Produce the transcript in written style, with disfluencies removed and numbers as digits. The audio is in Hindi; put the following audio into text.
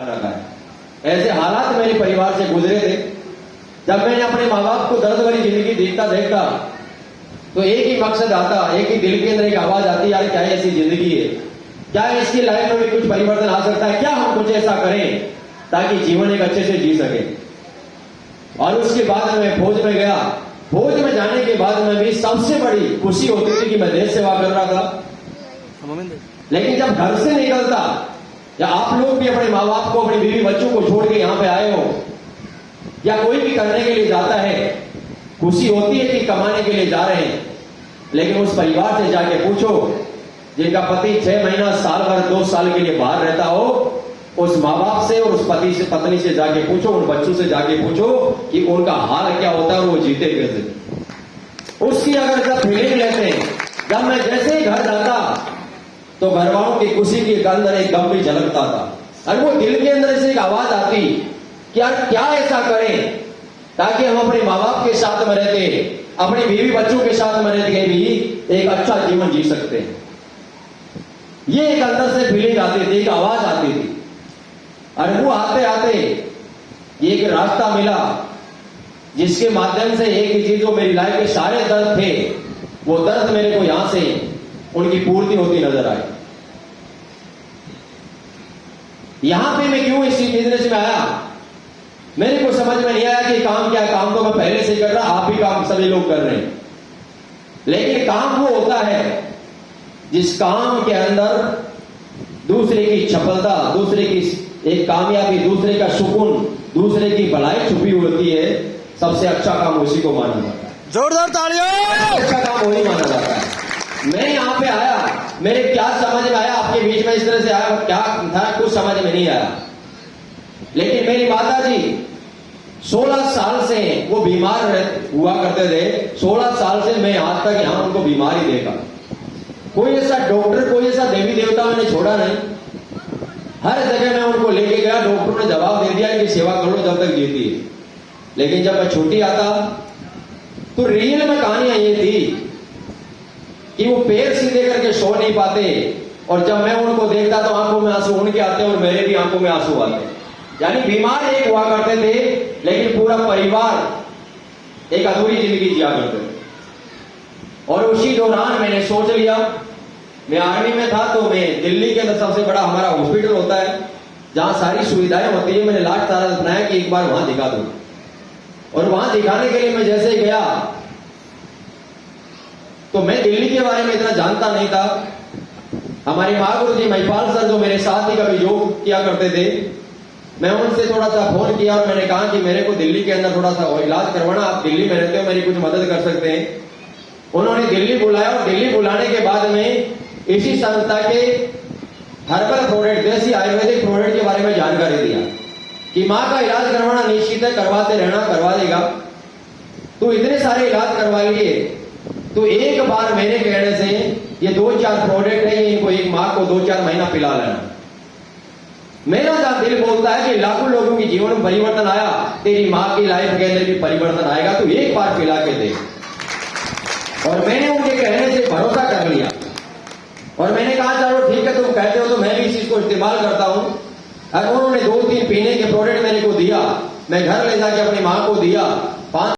रखा है। ऐसे हालात मेरे परिवार से गुजरे थे। जब मैंने अपने माँ बाप को दर्द भरी जिंदगी देखता देखता तो एक ही मकसद आता, एक ही दिल के अंदर एक आवाज आती, यार क्या ऐसी जिंदगी है, क्या इसकी लाइफ में भी कुछ परिवर्तन आ सकता है, क्या हम कुछ ऐसा करें ताकि जीवन एक अच्छे से जी सके। और उसके बाद मैं फौज में गया। फौज में जाने के बाद में भी सबसे बड़ी खुशी होती थी कि मैं देश सेवा कर रहा था। लेकिन जब घर से निकलता, या आप लोग भी अपने माँ बाप को, अपनी बीवी बच्चों को छोड़ के यहां पे आए हो, या कोई भी करने के लिए जाता है, खुशी होती है कि कमाने के लिए जा रहे हैं। लेकिन उस परिवार से जाके पूछो जिनका पति 6 महीना, साल भर, 2 साल के लिए बाहर रहता हो, उस माँ बाप से और उस पति से, पत्नी से जाके पूछो, उन बच्चों से जाके पूछो कि उनका हाल क्या होता है और वो जीते कैसे। उसकी अगर जब फीलिंग लेते हैं, जब मैं जैसे ही घर जाता तो घर वालों की खुशी के अंदर एक गम भी झलकता था। और वो दिल के अंदर से एक आवाज आती कि यार क्या ऐसा करें ताकि हम अपने माँ बाप के साथ में रहते, अपनी बीवी बच्चों के साथ में रहते भी एक अच्छा जीवन जी सकते हैं। ये एक अंदर से फीलिंग आती थी, एक आवाज आती थी। और वो आते आते एक रास्ता मिला जिसके माध्यम से एक ही चीज, जो मेरी लाइफ के सारे दर्द थे, वो दर्द मेरे को यहां से उनकी पूर्ति होती नजर आई। यहां पे मैं क्यों इस बिजनेस में आया, मेरे को समझ में नहीं आया कि काम क्या है। काम तो मैं पहले से कर रहा, आप भी काम सभी लोग कर रहे हैं। लेकिन काम वो होता है जिस काम के अंदर दूसरे की सफलता, दूसरे की एक कामयाबी, दूसरे का सुकून, दूसरे की भलाई छुपी होती है। सबसे अच्छा काम उसी को माना जाता है। जोरदार तालियां। अच्छा काम वही माना जाता है। मैं यहाँ पे आया, मेरे क्या समझ में आया, आपके बीच में इस तरह से आया, क्या था कुछ समझ में नहीं आया। लेकिन मेरी माता जी 16 साल से वो बीमार हुआ करते थे। 16 साल से मैं आज तक यहां उनको बीमारी देखा। कोई ऐसा डॉक्टर, कोई ऐसा देवी देवता मैंने छोड़ा नहीं। हर जगह मैं उनको लेके गया, डॉक्टर ने जवाब दे दिया कि सेवा कर लो जब तक जीती है। लेकिन जब मैं छुट्टी आता तो रियल में कहानियां ये थी कि वो पैर सीधे करके सो नहीं पाते, और जब मैं उनको देखता तो आंखों में आंसू उनके आते और मेरे भी आंखों में आंसू आते। यानी बीमार एक हुआ करते थे, लेकिन पूरा परिवार एक अधूरी जिंदगी जिया करते थे। और उसी दौरान मैंने सोच लिया, मैं आर्मी में था तो मैं दिल्ली के अंदर सबसे बड़ा हमारा हॉस्पिटल होता है जहां सारी सुविधाएं होती है। मैंने लास्ट सारा बनाया कि एक बार वहां दिखा दूं। और वहां दिखाने के लिए मैं जैसे ही गया तो मैं दिल्ली के बारे में इतना जानता नहीं था। हमारे महागुरु जी महिपाल सर, जो मेरे साथ ही कभी योग किया करते थे, मैं उनसे थोड़ा सा फोन किया और मैंने कहा कि मेरे को दिल्ली के अंदर थोड़ा सा इलाज करवाना, आप दिल्ली में रहते हो, मेरी कुछ मदद कर सकते हैं। उन्होंने दिल्ली बुलाया और दिल्ली बुलाने के बाद में इसी संस्था के हर्बल प्रोडक्ट, देसी आयुर्वेदिक प्रोडक्ट के बारे में जानकारी दिया कि मां का इलाज करवाना निश्चित है, करवाते रहना, करवा देगा। तो इतने सारे इलाज करवा लिए तो एक बार मेरे कहने से ये 2-4 प्रोडक्ट है, इनको एक मां को 2-4 महीना पिला लेना। मेरा जहां दिल बोलता है कि लाखों लोगों की जीवन में परिवर्तन आया, तेरी मां की लाइफ के अंदर भी परिवर्तन आएगा, तो एक बार पिला के दे। और मैंने उनके कहने से भरोसा कर लिया और मैंने कहा चलो ठीक है, तुम कहते हो तो मैं भी इस चीज को इस्तेमाल करता हूं। और उन्होंने 2-3 पीने के प्रोडक्ट मेरे को दिया, मैं घर ले जाके अपनी मां को दिया।